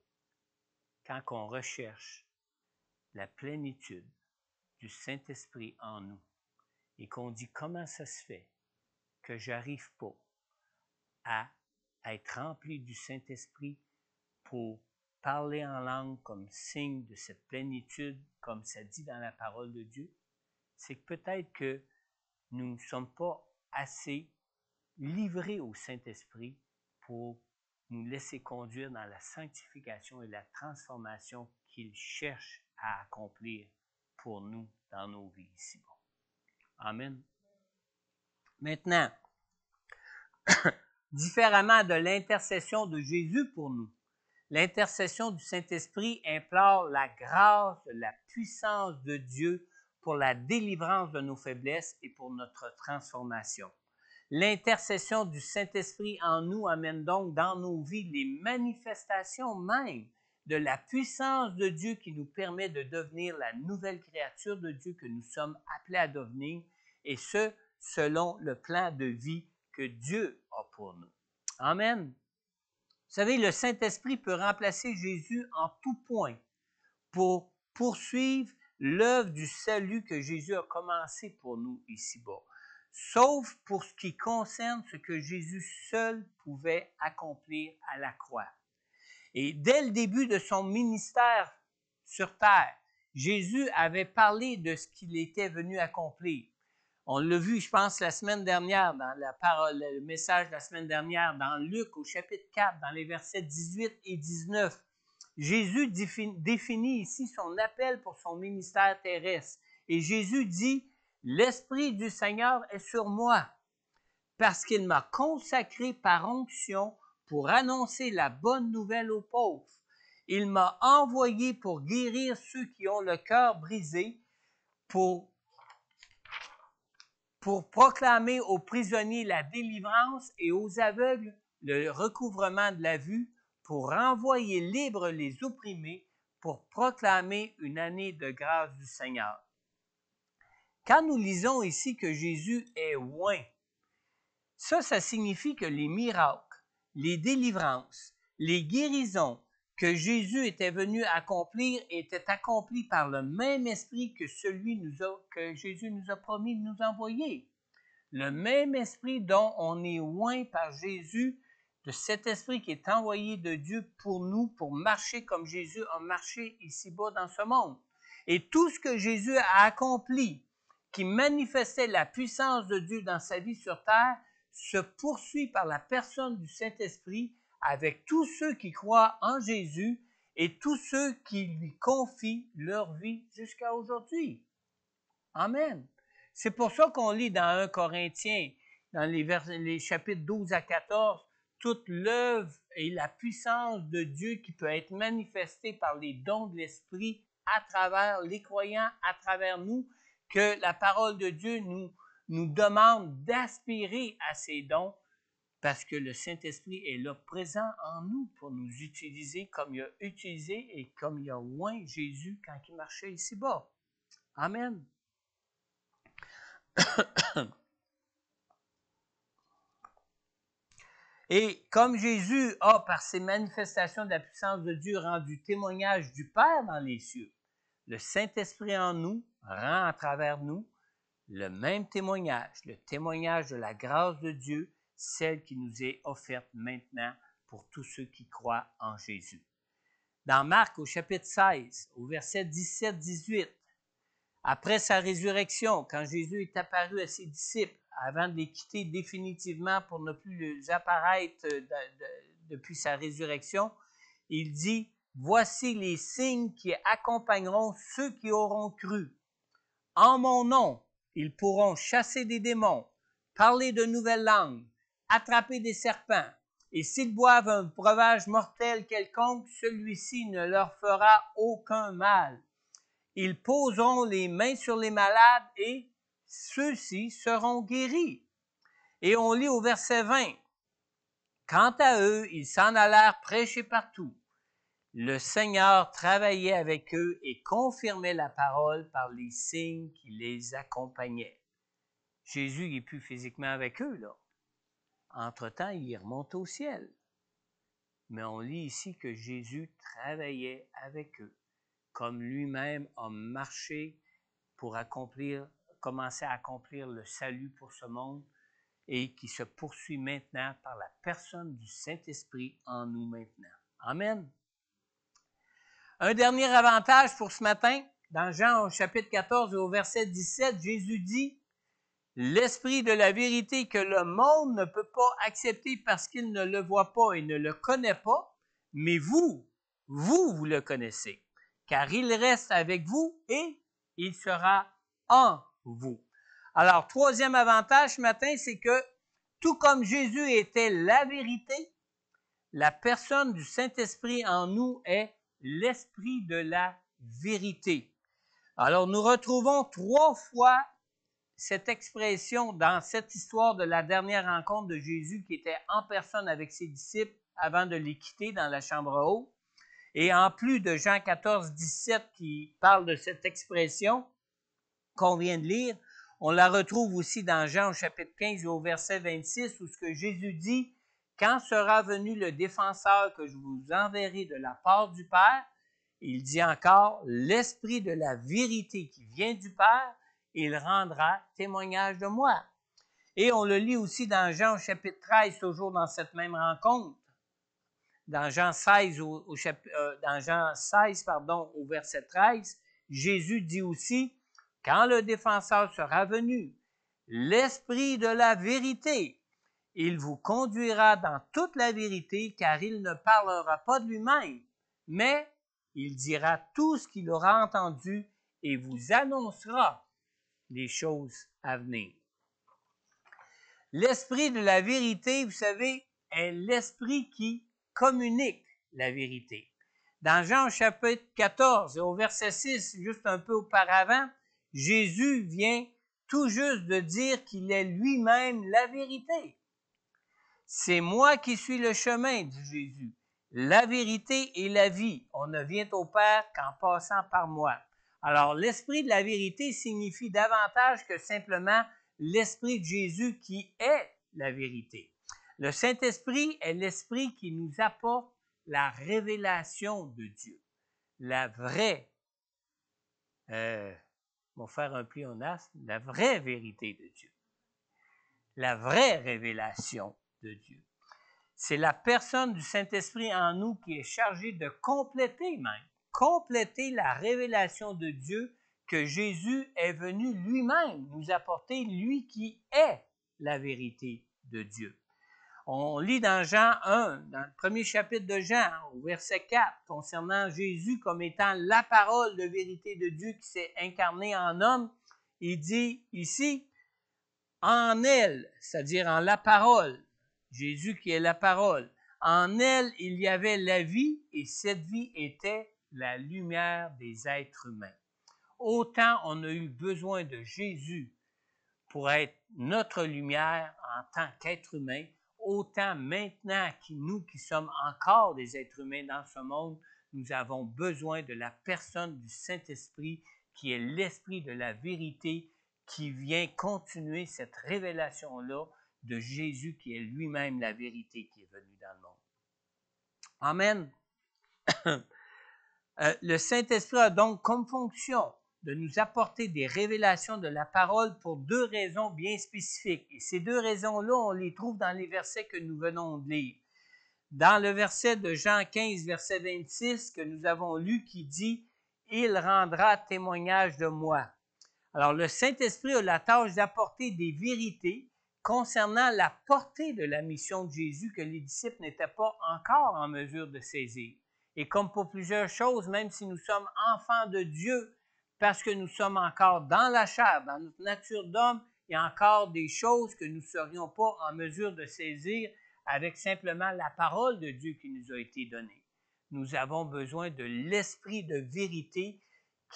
Quand on recherche la plénitude du Saint-Esprit en nous et qu'on dit comment ça se fait que je n'arrive pas à être rempli du Saint-Esprit pour parler en langue comme signe de cette plénitude, comme ça dit dans la parole de Dieu, c'est que peut-être que nous ne sommes pas assez livrés au Saint-Esprit pour nous laisser conduire dans la sanctification et la transformation qu'il cherche à accomplir pour nous dans nos vies ici-bas. Amen. Maintenant, différemment de l'intercession de Jésus pour nous, l'intercession du Saint-Esprit implore la grâce, la puissance de Dieu pour la délivrance de nos faiblesses et pour notre transformation. L'intercession du Saint-Esprit en nous amène donc dans nos vies les manifestations même de la puissance de Dieu qui nous permet de devenir la nouvelle créature de Dieu que nous sommes appelés à devenir, et ce, selon le plan de vie que Dieu a pour nous. Amen. Vous savez, le Saint-Esprit peut remplacer Jésus en tout point pour poursuivre l'œuvre du salut que Jésus a commencé pour nous ici-bas, sauf pour ce qui concerne ce que Jésus seul pouvait accomplir à la croix. Et dès le début de son ministère sur terre, Jésus avait parlé de ce qu'il était venu accomplir. On l'a vu, je pense, la semaine dernière, dans la parole, le message de la semaine dernière, dans Luc au chapitre 4, dans les versets 18 et 19. Jésus définit ici son appel pour son ministère terrestre. Et Jésus dit, « L'Esprit du Seigneur est sur moi, parce qu'il m'a consacré par onction pour annoncer la bonne nouvelle aux pauvres. Il m'a envoyé pour guérir ceux qui ont le cœur brisé, pour proclamer aux prisonniers la délivrance et aux aveugles le recouvrement de la vue, pour renvoyer libres les opprimés, pour proclamer une année de grâce du Seigneur. » Quand nous lisons ici que Jésus est oint, ça signifie que les miracles, les délivrances, les guérisons que Jésus était venu accomplir étaient accomplis par le même esprit que que Jésus nous a promis de nous envoyer. Le même esprit dont on est oint par Jésus, de cet esprit qui est envoyé de Dieu pour nous, pour marcher comme Jésus a marché ici-bas dans ce monde. Et tout ce que Jésus a accompli, qui manifestait la puissance de Dieu dans sa vie sur terre, se poursuit par la personne du Saint-Esprit avec tous ceux qui croient en Jésus et tous ceux qui lui confient leur vie jusqu'à aujourd'hui. Amen. C'est pour ça qu'on lit dans 1 Corinthiens, dans les chapitres 12 à 14, toute l'œuvre et la puissance de Dieu qui peut être manifestée par les dons de l'Esprit à travers les croyants, à travers nous, que la parole de Dieu nous demande d'aspirer à ces dons parce que le Saint-Esprit est là présent en nous pour nous utiliser comme il a utilisé et comme il a oint Jésus quand il marchait ici-bas. Amen. Et comme Jésus a, par ses manifestations de la puissance de Dieu, rendu témoignage du Père dans les cieux, le Saint-Esprit en nous rend à travers nous le même témoignage, le témoignage de la grâce de Dieu, celle qui nous est offerte maintenant pour tous ceux qui croient en Jésus. Dans Marc, au chapitre 16, au verset 17-18, après sa résurrection, quand Jésus est apparu à ses disciples, avant de les quitter définitivement pour ne plus les apparaître depuis sa résurrection, il dit, « Voici les signes qui accompagneront ceux qui auront cru. En mon nom, ils pourront chasser des démons, parler de nouvelles langues, attraper des serpents, et s'ils boivent un breuvage mortel quelconque, celui-ci ne leur fera aucun mal. Ils poseront les mains sur les malades et ceux-ci seront guéris. » Et on lit au verset 20, « Quant à eux, ils s'en allèrent prêcher partout. Le Seigneur travaillait avec eux et confirmait la parole par les signes qui les accompagnaient. » Jésus n'est plus physiquement avec eux, là. Entre-temps, il remonte au ciel. Mais on lit ici que Jésus travaillait avec eux, comme lui-même a marché pour commencer à accomplir le salut pour ce monde et qui se poursuit maintenant par la personne du Saint-Esprit en nous maintenant. Amen. Un dernier avantage pour ce matin, dans Jean au chapitre 14 et au verset 17, Jésus dit, « l'esprit de la vérité que le monde ne peut pas accepter parce qu'il ne le voit pas et ne le connaît pas, mais vous le connaissez, car il reste avec vous et il sera en vous. Alors, troisième avantage ce matin, c'est que tout comme Jésus était la vérité, la personne du Saint-Esprit en nous est l'esprit de la vérité. Alors, nous retrouvons 3 fois cette expression dans cette histoire de la dernière rencontre de Jésus qui était en personne avec ses disciples avant de les quitter dans la chambre haute. Et en plus de Jean 14, 17 qui parle de cette expression qu'on vient de lire, on la retrouve aussi dans Jean au chapitre 15 au verset 26 où ce que Jésus dit, « Quand sera venu le défenseur que je vous enverrai de la part du Père, il dit encore, l'esprit de la vérité qui vient du Père, il rendra témoignage de moi. » Et on le lit aussi dans Jean au chapitre 13, toujours dans cette même rencontre. Dans Jean 16, au verset 13, Jésus dit aussi, « Quand le défenseur sera venu, l'esprit de la vérité, il vous conduira dans toute la vérité, car il ne parlera pas de lui-même, mais il dira tout ce qu'il aura entendu et vous annoncera les choses à venir. » L'esprit de la vérité, vous savez, est l'esprit qui communique la vérité. Dans Jean chapitre 14, au verset 6, juste un peu auparavant, Jésus vient tout juste de dire qu'il est lui-même la vérité. C'est moi qui suis le chemin, dit Jésus, la vérité et la vie. On ne vient au Père qu'en passant par moi. Alors, l'esprit de la vérité signifie davantage que simplement l'esprit de Jésus qui est la vérité. Le Saint-Esprit est l'esprit qui nous apporte la révélation de Dieu, la vraie, on va faire un pléonasme, la vraie vérité de Dieu, la vraie révélation de Dieu. C'est la personne du Saint-Esprit en nous qui est chargée de compléter la révélation de Dieu que Jésus est venu lui-même nous apporter, lui qui est la vérité de Dieu. On lit dans Jean 1, dans le premier chapitre de Jean, au verset 4, concernant Jésus comme étant la parole de vérité de Dieu qui s'est incarnée en homme. Il dit ici, en elle, c'est-à-dire en la parole, Jésus qui est la parole, en elle il y avait la vie et cette vie était la lumière des êtres humains. Autant on a eu besoin de Jésus pour être notre lumière en tant qu'être humain, autant maintenant nous qui sommes encore des êtres humains dans ce monde, nous avons besoin de la personne du Saint-Esprit qui est l'esprit de la vérité qui vient continuer cette révélation-là de Jésus qui est lui-même la vérité qui est venue dans le monde. Amen. Le Saint-Esprit a donc comme fonction de nous apporter des révélations de la parole pour 2 raisons bien spécifiques. Et ces 2 raisons-là, on les trouve dans les versets que nous venons de lire. Dans le verset de Jean 15, verset 26, que nous avons lu, qui dit « Il rendra témoignage de moi ». Alors, le Saint-Esprit a la tâche d'apporter des vérités concernant la portée de la mission de Jésus que les disciples n'étaient pas encore en mesure de saisir. Et comme pour plusieurs choses, même si nous sommes enfants de Dieu, parce que nous sommes encore dans la chair, dans notre nature d'homme, il y a encore des choses que nous ne serions pas en mesure de saisir avec simplement la parole de Dieu qui nous a été donnée. Nous avons besoin de l'esprit de vérité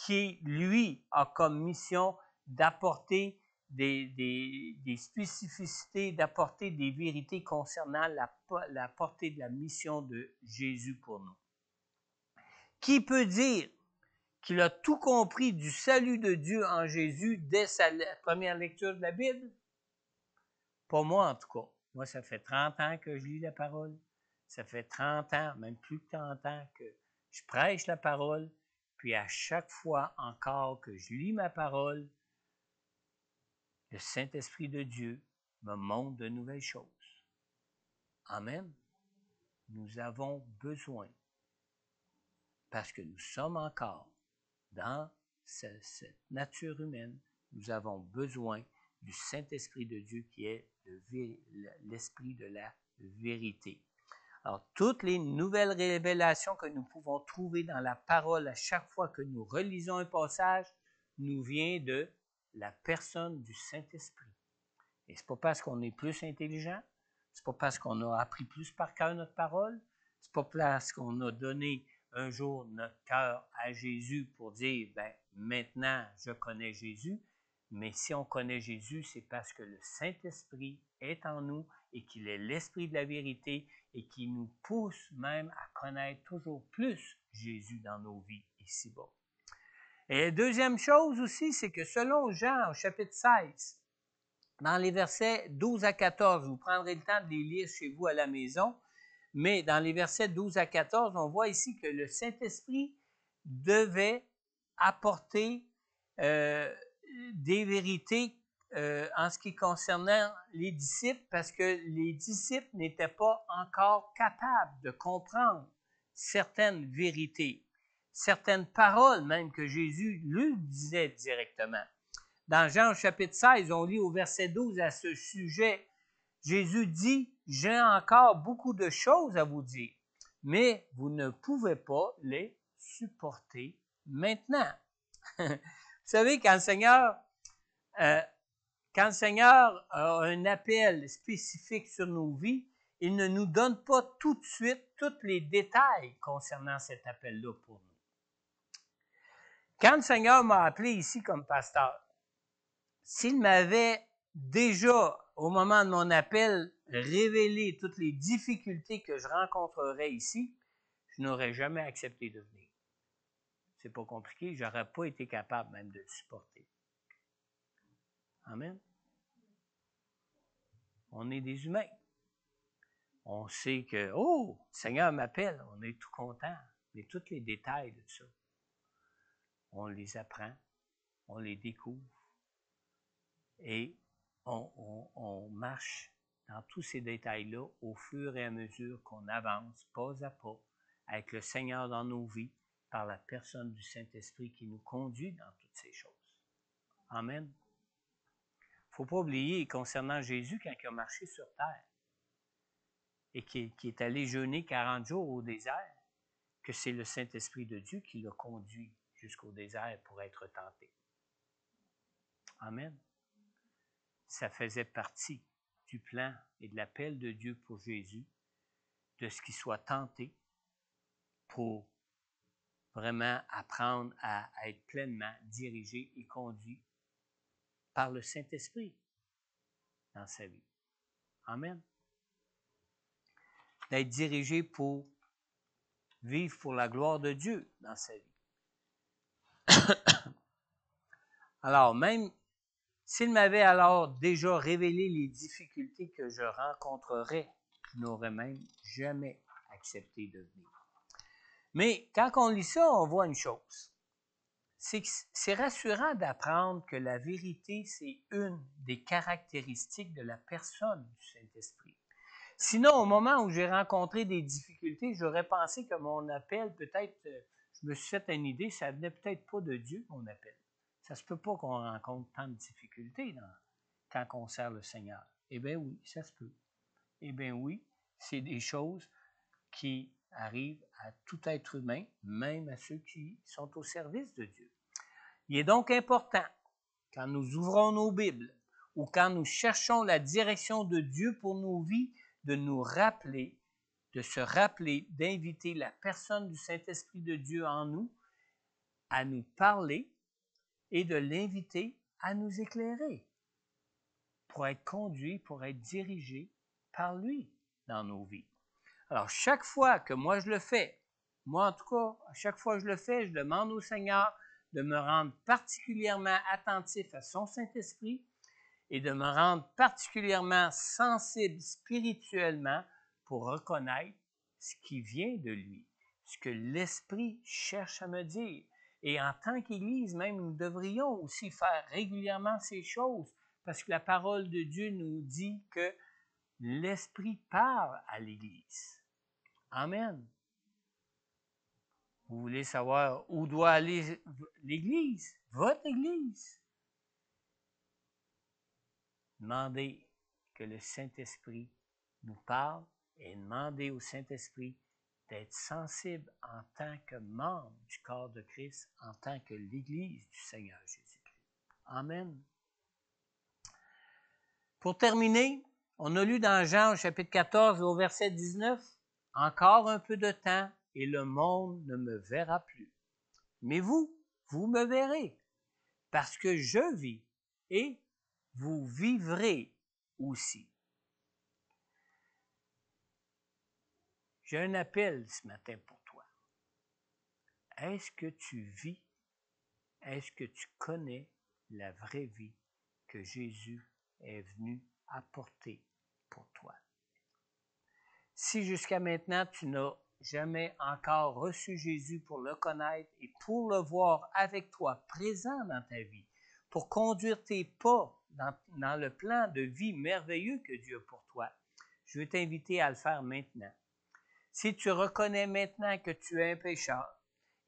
qui, lui, a comme mission d'apporter des spécificités, d'apporter des vérités concernant la portée de la mission de Jésus pour nous. Qui peut dire qu'il a tout compris du salut de Dieu en Jésus dès sa première lecture de la Bible? Pas moi, en tout cas. Moi, ça fait 30 ans que je lis la parole. Ça fait 30 ans, même plus que 30 ans, que je prêche la parole. Puis à chaque fois encore que je lis ma parole, le Saint-Esprit de Dieu me montre de nouvelles choses. Amen. Nous avons besoin, parce que nous sommes encore dans cette nature humaine, nous avons besoin du Saint-Esprit de Dieu qui est l'Esprit de la vérité. Alors, toutes les nouvelles révélations que nous pouvons trouver dans la parole à chaque fois que nous relisons un passage nous vient de la personne du Saint-Esprit. Et ce n'est pas parce qu'on est plus intelligent, ce n'est pas parce qu'on a appris plus par cœur notre parole, ce n'est pas parce qu'on a donné un jour notre cœur à Jésus pour dire, ben maintenant je connais Jésus, mais si on connaît Jésus, c'est parce que le Saint-Esprit est en nous et qu'il est l'Esprit de la vérité et qui nous pousse même à connaître toujours plus Jésus dans nos vies ici-bas. Et la deuxième chose aussi, c'est que selon Jean au chapitre 16, dans les versets 12 à 14, vous prendrez le temps de les lire chez vous à la maison, mais dans les versets 12 à 14, on voit ici que le Saint-Esprit devait apporter des vérités en ce qui concernait les disciples, parce que les disciples n'étaient pas encore capables de comprendre certaines vérités, certaines paroles même que Jésus lui disait directement. Dans Jean chapitre 16, on lit au verset 12 à ce sujet, Jésus dit, « J'ai encore beaucoup de choses à vous dire, mais vous ne pouvez pas les supporter maintenant. » Vous savez, quand le Seigneur a un appel spécifique sur nos vies, il ne nous donne pas tout de suite tous les détails concernant cet appel-là pour nous. Quand le Seigneur m'a appelé ici comme pasteur, s'il m'avait déjà, au moment de mon appel, révélé toutes les difficultés que je rencontrerais ici, je n'aurais jamais accepté de venir. C'est pas compliqué, je n'aurais pas été capable même de le supporter. Amen. On est des humains. On sait que, oh, le Seigneur m'appelle, on est tout content. Mais tous les détails de ça, on les apprend, on les découvre et on marche dans tous ces détails-là au fur et à mesure qu'on avance, pas à pas, avec le Seigneur dans nos vies, par la personne du Saint-Esprit qui nous conduit dans toutes ces choses. Amen. Il ne faut pas oublier, concernant Jésus, quand il a marché sur terre et qui est allé jeûner 40 jours au désert, que c'est le Saint-Esprit de Dieu qui l'a conduit jusqu'au désert pour être tenté. Amen. Ça faisait partie du plan et de l'appel de Dieu pour Jésus, de ce qu'il soit tenté pour vraiment apprendre à être pleinement dirigé et conduit par le Saint-Esprit dans sa vie. Amen. D'être dirigé pour vivre pour la gloire de Dieu dans sa vie. Alors, même s'il m'avait alors déjà révélé les difficultés que je rencontrerais, je n'aurais même jamais accepté de venir. Mais quand on lit ça, on voit une chose. C'est rassurant d'apprendre que la vérité, c'est une des caractéristiques de la personne du Saint-Esprit. Sinon, au moment où j'ai rencontré des difficultés, j'aurais pensé que mon appel, peut-être, je me suis fait une idée, ça venait peut-être pas de Dieu, mon appel. Ça se peut pas qu'on rencontre tant de difficultés quand on sert le Seigneur. Eh bien oui, ça se peut. Eh bien oui, c'est des choses qui arrivent à tout être humain, même à ceux qui sont au service de Dieu. Il est donc important, quand nous ouvrons nos Bibles ou quand nous cherchons la direction de Dieu pour nos vies, de nous rappeler, de se rappeler, d'inviter la personne du Saint-Esprit de Dieu en nous à nous parler et de l'inviter à nous éclairer pour être conduit, pour être dirigé par lui dans nos vies. Alors, chaque fois que moi je le fais, moi en tout cas, à chaque fois que je le fais, je demande au Seigneur de me rendre particulièrement attentif à son Saint-Esprit et de me rendre particulièrement sensible spirituellement pour reconnaître ce qui vient de lui, ce que l'Esprit cherche à me dire. Et en tant qu'Église, même, nous devrions aussi faire régulièrement ces choses, parce que la parole de Dieu nous dit que l'Esprit parle à l'Église. Amen. Vous voulez savoir où doit aller l'Église, votre Église? demandez que le Saint-Esprit nous parle et demandez au Saint-Esprit d'être sensible en tant que membre du corps de Christ, en tant que l'Église du Seigneur Jésus-Christ. Amen. Pour terminer, on a lu dans Jean au chapitre 14 au verset 19, « Encore un peu de temps et le monde ne me verra plus. Mais vous me verrez, parce que je vis et vous vivrez aussi. » J'ai un appel ce matin pour toi. Est-ce que tu vis? Est-ce que tu connais la vraie vie que Jésus est venu apporter pour toi? Si jusqu'à maintenant tu n'as jamais encore reçu Jésus pour le connaître et pour le voir avec toi présent dans ta vie, pour conduire tes pas dans le plan de vie merveilleux que Dieu a pour toi, je veux t'inviter à le faire maintenant. Si tu reconnais maintenant que tu es un pécheur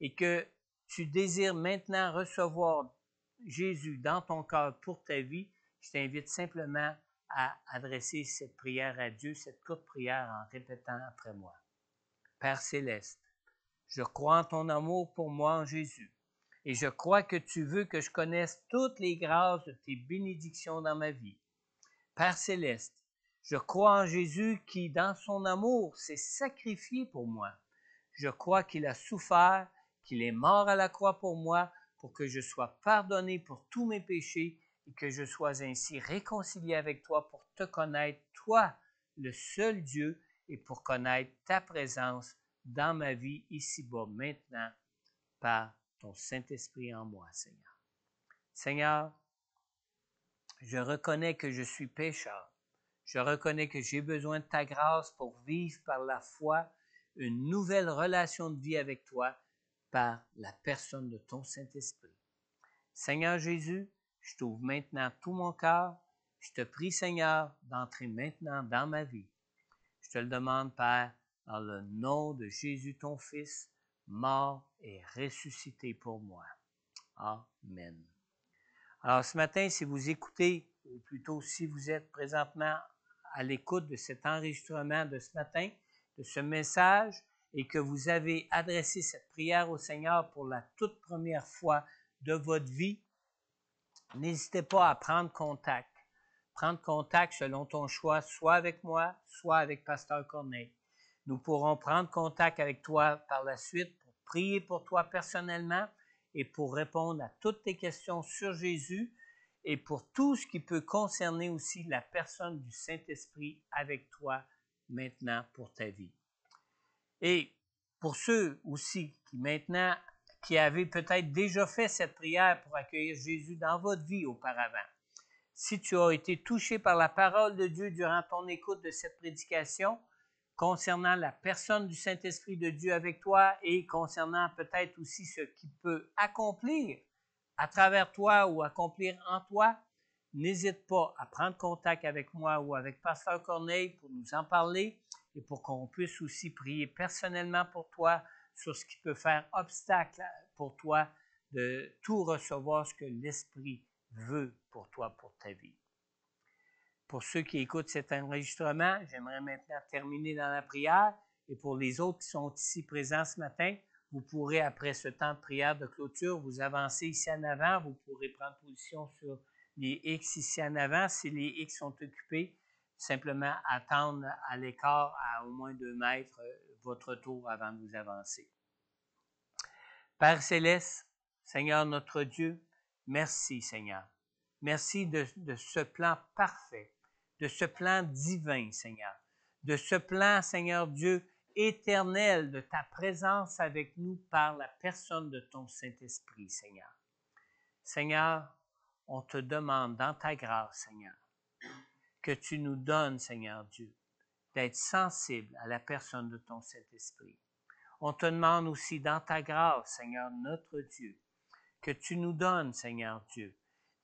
et que tu désires maintenant recevoir Jésus dans ton cœur pour ta vie, je t'invite simplement à adresser cette prière à Dieu, cette courte prière en répétant après moi. Père céleste, je crois en ton amour pour moi en Jésus et je crois que tu veux que je connaisse toutes les grâces de tes bénédictions dans ma vie. Père céleste, je crois en Jésus qui, dans son amour, s'est sacrifié pour moi. Je crois qu'il a souffert, qu'il est mort à la croix pour moi, pour que je sois pardonné pour tous mes péchés et que je sois ainsi réconcilié avec toi pour te connaître, toi, le seul Dieu, et pour connaître ta présence dans ma vie ici-bas maintenant par ton Saint-Esprit en moi, Seigneur. Seigneur, je reconnais que je suis pécheur. Je reconnais que j'ai besoin de ta grâce pour vivre par la foi une nouvelle relation de vie avec toi par la personne de ton Saint-Esprit. Seigneur Jésus, je t'ouvre maintenant tout mon cœur. Je te prie, Seigneur, d'entrer maintenant dans ma vie. Je te le demande, Père, dans le nom de Jésus, ton Fils, mort et ressuscité pour moi. Amen. Alors ce matin, si vous écoutez, ou plutôt si vous êtes présentement à l'écoute de cet enregistrement de ce matin, de ce message, et que vous avez adressé cette prière au Seigneur pour la toute première fois de votre vie, n'hésitez pas à prendre contact. Prendre contact selon ton choix, soit avec moi, soit avec Pasteur Corneille. Nous pourrons prendre contact avec toi par la suite pour prier pour toi personnellement et pour répondre à toutes tes questions sur Jésus et pour tout ce qui peut concerner aussi la personne du Saint-Esprit avec toi maintenant pour ta vie. Et pour ceux aussi qui avaient peut-être déjà fait cette prière pour accueillir Jésus dans votre vie auparavant, si tu as été touché par la parole de Dieu durant ton écoute de cette prédication, concernant la personne du Saint-Esprit de Dieu avec toi et concernant peut-être aussi ce qu'il peut accomplir à travers toi ou accomplir en toi, n'hésite pas à prendre contact avec moi ou avec Pasteur Corneille pour nous en parler et pour qu'on puisse aussi prier personnellement pour toi sur ce qui peut faire obstacle pour toi de tout recevoir ce que l'Esprit veut pour toi, pour ta vie. Pour ceux qui écoutent cet enregistrement, j'aimerais maintenant terminer dans la prière et pour les autres qui sont ici présents ce matin, vous pourrez, après ce temps de prière de clôture, vous avancer ici en avant, vous pourrez prendre position sur les X ici en avant. Si les X sont occupés, simplement attendre à l'écart à au moins 2 mètres votre tour avant de vous avancer. Père Céleste, Seigneur notre Dieu, merci Seigneur. Merci de ce plan parfait, de ce plan divin, Seigneur, de ce plan, Seigneur Dieu, éternel de ta présence avec nous par la personne de ton Saint-Esprit, Seigneur. Seigneur, on te demande dans ta grâce, Seigneur, que tu nous donnes, Seigneur Dieu, d'être sensible à la personne de ton Saint-Esprit. On te demande aussi dans ta grâce, Seigneur notre Dieu, que tu nous donnes, Seigneur Dieu,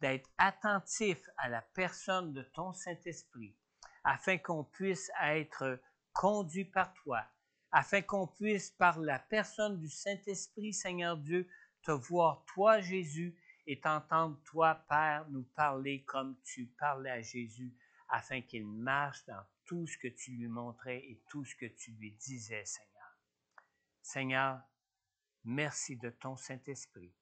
d'être attentif à la personne de ton Saint-Esprit, afin qu'on puisse être conduit par toi, afin qu'on puisse, par la personne du Saint-Esprit, Seigneur Dieu, te voir, toi, Jésus, et t'entendre, toi, Père, nous parler comme tu parlais à Jésus, afin qu'il marche dans tout ce que tu lui montrais et tout ce que tu lui disais, Seigneur. Seigneur, merci de ton Saint-Esprit.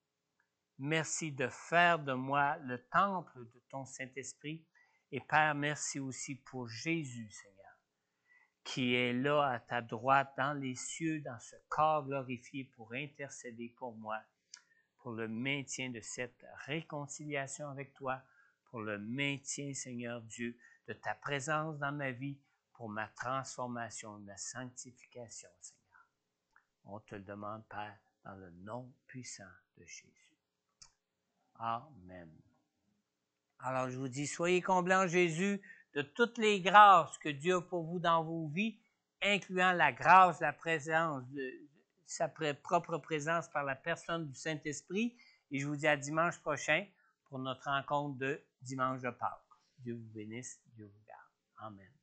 Merci de faire de moi le temple de ton Saint-Esprit. Et Père, merci aussi pour Jésus, Seigneur, qui est là à ta droite dans les cieux, dans ce corps glorifié pour intercéder pour moi, pour le maintien de cette réconciliation avec toi, pour le maintien, Seigneur Dieu, de ta présence dans ma vie, pour ma transformation, ma sanctification, Seigneur. On te le demande, Père, dans le nom puissant de Jésus. Amen. Alors, je vous dis, soyez comblés en Jésus de toutes les grâces que Dieu a pour vous dans vos vies, incluant la grâce, la présence, sa propre présence par la personne du Saint-Esprit. Et je vous dis à dimanche prochain pour notre rencontre de dimanche de Pâques. Dieu vous bénisse, Dieu vous garde. Amen.